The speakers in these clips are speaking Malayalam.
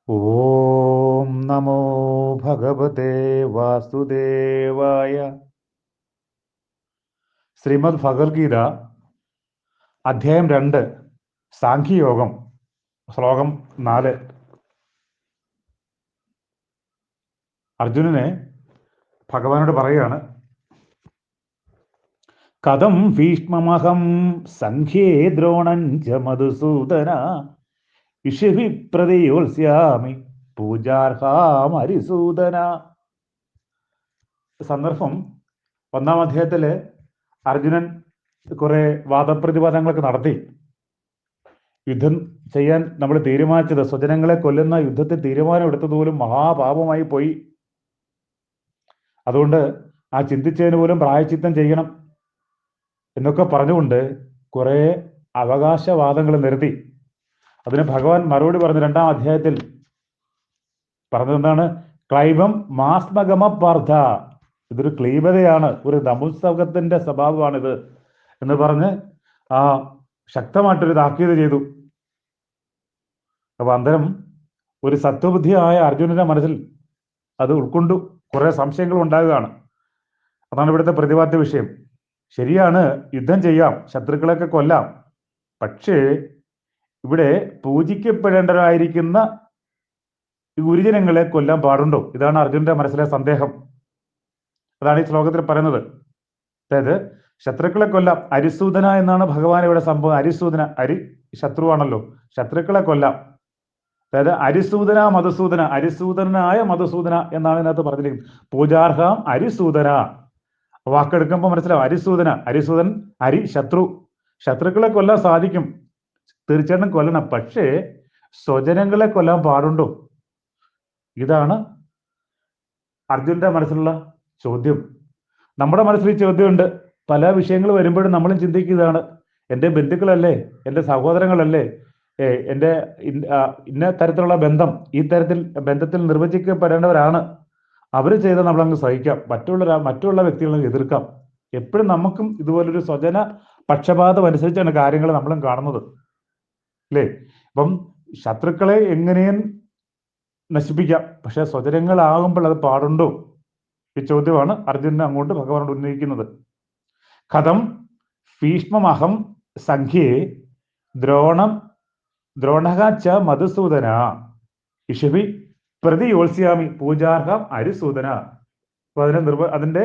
ഓം നമോ ഭഗവതേ വാസുദേവായ. ശ്രീമദ് ഭഗവത്ഗീത അധ്യായം 2 സാഖ്യയോഗം ശ്ലോകം 4. അർജുനനെ ഭഗവാനോട് പറയുകയാണ്, കഥം ഭീഷ്മമഹം സംഖ്യേ ദ്രോണഞ്ച മധുസൂദന ഇഷിഭി പ്രതിയോത്സ്യാമി പൂജാർഹാമരിസൂദന. സന്ദർഭം 1-ാം അധ്യായത്തില് അർജുനൻ കുറെ വാദപ്രതിവാദങ്ങളൊക്കെ നടത്തി. യുദ്ധം ചെയ്യാൻ നമ്മൾ തീരുമാനിച്ചത്, സ്വജനങ്ങളെ കൊല്ലുന്ന യുദ്ധത്തിൽ തീരുമാനം എടുത്തത് പോലും മഹാപാപമായി പോയി. അതുകൊണ്ട് ആ ചിന്തിച്ചതിന് പോലും പ്രായശ്ചിത്തം ചെയ്യണം എന്നൊക്കെ പറഞ്ഞുകൊണ്ട് കുറെ അവകാശവാദങ്ങൾ നിരത്തി. അതിന് ഭഗവാൻ മറുപടി പറഞ്ഞു. 2-ാം അധ്യായത്തിൽ പറഞ്ഞത് എന്താണ്? ക്ലൈബം മാസ്മഗമ പാർത്ഥ, ഇതൊരു ക്ലീബതയാണ്, ഒരു നപുംസകത്തിന്റെ സ്വഭാവമാണിത് എന്ന് പറഞ്ഞ് ആ ശക്തമായിട്ടൊരു താക്കീത് ചെയ്തു. അപ്പൊ അന്തരം ഒരു സത്വബുദ്ധിയായ അർജുനന്റെ മനസ്സിൽ അത് ഉൾക്കൊണ്ടു കുറെ സംശയങ്ങൾ ഉണ്ടാകുകയാണ്. അതാണ് ഇവിടുത്തെ പ്രതിപാദ്യ വിഷയം. ശരിയാണ്, യുദ്ധം ചെയ്യാം, ശത്രുക്കളെയൊക്കെ കൊല്ലാം. പക്ഷേ ഇവിടെ പൂജിക്കപ്പെടേണ്ടതായിരിക്കുന്ന ഗുരുജനങ്ങളെ കൊല്ലാൻ പാടുണ്ടോ? ഇതാണ് അർജുനന്റെ മനസ്സിലെ സന്ദേഹം. അതാണ് ഈ ശ്ലോകത്തിൽ പറയുന്നത്. അതായത് ശത്രുക്കളെ കൊല്ലാം, അരിസൂദന എന്നാണ് ഭഗവാൻ ഇവിടെ സംഭവം. അരിസൂദന, അരി ശത്രുവാണല്ലോ, ശത്രുക്കളെ കൊല്ലാം. അതായത് അരിസൂദന മധുസൂദന, അരിസൂദനായ മധുസൂദന എന്നാണ് ഇതിനകത്ത് പറഞ്ഞിരിക്കുന്നത്. പൂജാർഹാം അരിസൂദന, വാക്കെടുക്കുമ്പോൾ മനസ്സിലാവും. അരിസൂദന, അരിസൂദൻ, അരി ശത്രു. ശത്രുക്കളെ കൊല്ലാൻ സാധിക്കും, തീർച്ചയായിട്ടും കൊല്ലണം. പക്ഷേ സ്വജനങ്ങളെ കൊല്ലാൻ പാടുണ്ടോ? ഇതാണ് അർജുനന്റെ മനസ്സിലുള്ള ചോദ്യം. നമ്മുടെ മനസ്സിൽ ഈ ചോദ്യമുണ്ട്. പല വിഷയങ്ങൾ വരുമ്പോഴും നമ്മളും ചിന്തിക്കുന്നതാണ്, എൻ്റെ ബന്ധുക്കളല്ലേ, എൻ്റെ സഹോദരങ്ങളല്ലേ, എൻ്റെ ഇന്ന തരത്തിലുള്ള ബന്ധം, ഈ തരത്തിൽ ബന്ധത്തിൽ നിർവചിക്കപ്പെടേണ്ടവരാണ്, അവർ ചെയ്ത നമ്മളങ്ങ് സഹിക്കാം, മറ്റുള്ള വ്യക്തികളെ എതിർക്കാം. എപ്പോഴും നമുക്കും ഇതുപോലൊരു സ്വജന പക്ഷപാതം അനുസരിച്ചാണ് കാര്യങ്ങൾ നമ്മളും കാണുന്നത്, അല്ലേ? അപ്പം ശത്രുക്കളെ എങ്ങനെയും നശിപ്പിക്കാം, പക്ഷെ സ്വജനങ്ങളാകുമ്പോൾ അത് പാടുണ്ടോ? ഈ ചോദ്യമാണ് അർജുനൻ അങ്ങോട്ട് ഭഗവാനോട് ഉന്നയിക്കുന്നത്. കഥം ഭീഷ്മമഹം സംഖ്യേ ദ്രോണകാച്ച മധുസൂദന ഇഷിഭി പ്രതിയോത്സ്യാമി പൂജാർഹം അരിസൂദന. അപ്പൊ അതിന്റെ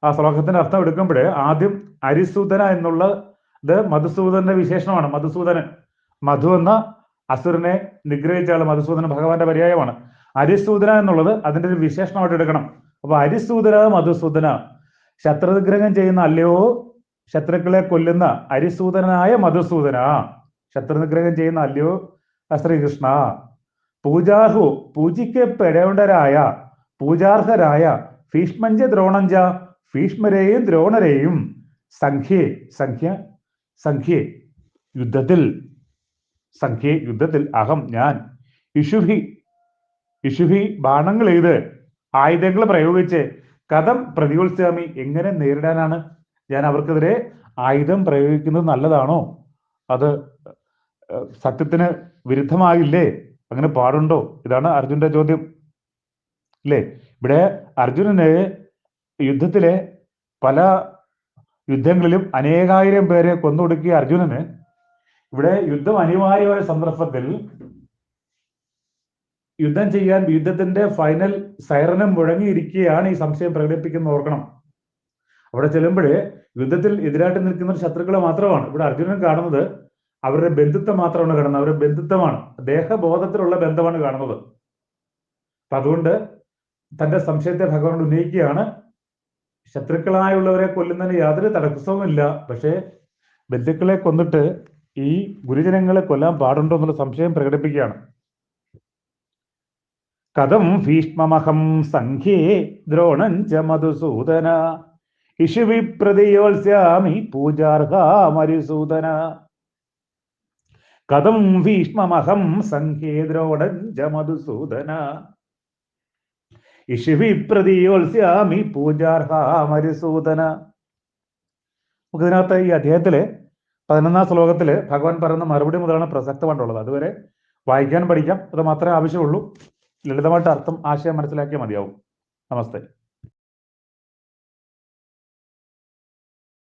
ആ ശ്ലോകത്തിന്റെ അർത്ഥം എടുക്കുമ്പോൾ ആദ്യം അരിസൂദന എന്നുള്ളത് മധുസൂദന്റെ വിശേഷണമാണ്. മധുസൂദനൻ, മധു എന്ന അസുരനെ നിഗ്രഹിച്ച ആൾ മധുസൂദനൻ ഭഗവാന്റെ പര്യായമാണ്. അരിസൂദന എന്നുള്ളത് അതിന്റെ ഒരു വിശേഷണമായിട്ട് എടുക്കണം. അപ്പൊ അരിസൂദന മധുസൂദന, ശത്രുനിഗ്രഹം ചെയ്യുന്ന അല്ലയോ ശത്രുക്കളെ കൊല്ലുന്ന അരിസൂദനായ മധുസൂദന, ശത്രുനിഗ്രഹം ചെയ്യുന്ന അല്ലയോ ശ്രീകൃഷ്ണ. പൂജാർഹു, പൂജിക്കപ്പെടേണ്ടരായ, പൂജാർഹരായ, ഭീഷ്മഞ്ച ദ്രോണഞ്ച, ഭീഷ്മരെയും ദ്രോണരെയും, സംഖ്യേ, സംഖ്യേ യുദ്ധത്തിൽ അഹം ഞാൻ, ഇഷുഭി ബാണങ്ങൾ എയ്ത്, ആയുധങ്ങൾ പ്രയോഗിച്ച്, കഥം പ്രതിയോത്സ്യാമി എങ്ങനെ നേരിടാനാണ് ഞാൻ അവർക്കെതിരെ ആയുധം പ്രയോഗിക്കുന്നത്? നല്ലതാണോ? അത് സത്യത്തിന് വിരുദ്ധമാകില്ലേ? അങ്ങനെ പാടുണ്ടോ? ഇതാണ് അർജുനന്റെ ചോദ്യം, അല്ലേ? ഇവിടെ അർജുനന് യുദ്ധത്തിലെ പല യുദ്ധങ്ങളിലും അനേകായിരം പേരെ കൊന്നൊടുക്കിയ അർജുനന് ഇവിടെ യുദ്ധം അനിവാര്യമായ സന്ദർഭത്തിൽ യുദ്ധം ചെയ്യാൻ യുദ്ധത്തിന്റെ ഫൈനൽ സൈറനം മുഴങ്ങിയിരിക്കുകയാണ് ഈ സംശയം പ്രകടിപ്പിക്കുന്നത്, ഓർക്കണം. അവിടെ ചെല്ലുമ്പോൾ യുദ്ധത്തിൽ എതിരായിട്ട് നിൽക്കുന്ന ശത്രുക്കളെ മാത്രമാണ് ഇവിടെ അർജുനൻ കാണുന്നത്. അവരുടെ ബന്ധുത്വം മാത്രമാണ് കാണുന്നത്, അവരുടെ ബന്ധുത്വമാണ്, ദേഹബോധത്തിലുള്ള ബന്ധമാണ് കാണുന്നത്. അപ്പൊ അതുകൊണ്ട് തന്റെ സംശയത്തെ ഭഗവാനോട് ഉന്നയിക്കുകയാണ്. ശത്രുക്കളായുള്ളവരെ കൊല്ലുന്നതിന് യാതൊരു തടസ്സവുമില്ല, പക്ഷേ ബന്ധുക്കളെ കൊന്നിട്ട് ഈ ഗുരുജനങ്ങളെ കൊല്ലാൻ പാടുണ്ടോ എന്നുള്ള സംശയം പ്രകടിപ്പിക്കുകയാണ്. കഥം ഭീഷ്മമഹം സംഖ്യേ ദ്രോണഞ്ച മധുസൂദന ഇഷിഭി പ്രതിയോത്സ്യാമി പൂജാർഹാമരിസൂദന. കഥം ഭീഷ്മമഹം സംഖ്യേ ദ്രോണഞ്ച മധുസൂദന ഇഷിഭി പ്രതിയോത്സ്യാമി പൂജാർഹാമരിസൂദന. നമുക്കിതിനകത്ത് ഈ അധ്യായത്തിലെ 11-ാം ശ്ലോകത്തില് ഭഗവാൻ പറയുന്ന മറുപടി മുതലാണ് പ്രസക്തമായിട്ടുള്ളത്. അതുവരെ വായിക്കാൻ പഠിക്കാം, അത് മാത്രമേ ആവശ്യമുള്ളൂ. ലളിതമായിട്ട് അർത്ഥം ആശയം മനസ്സിലാക്കിയാൽ മതിയാവും. നമസ്തേ.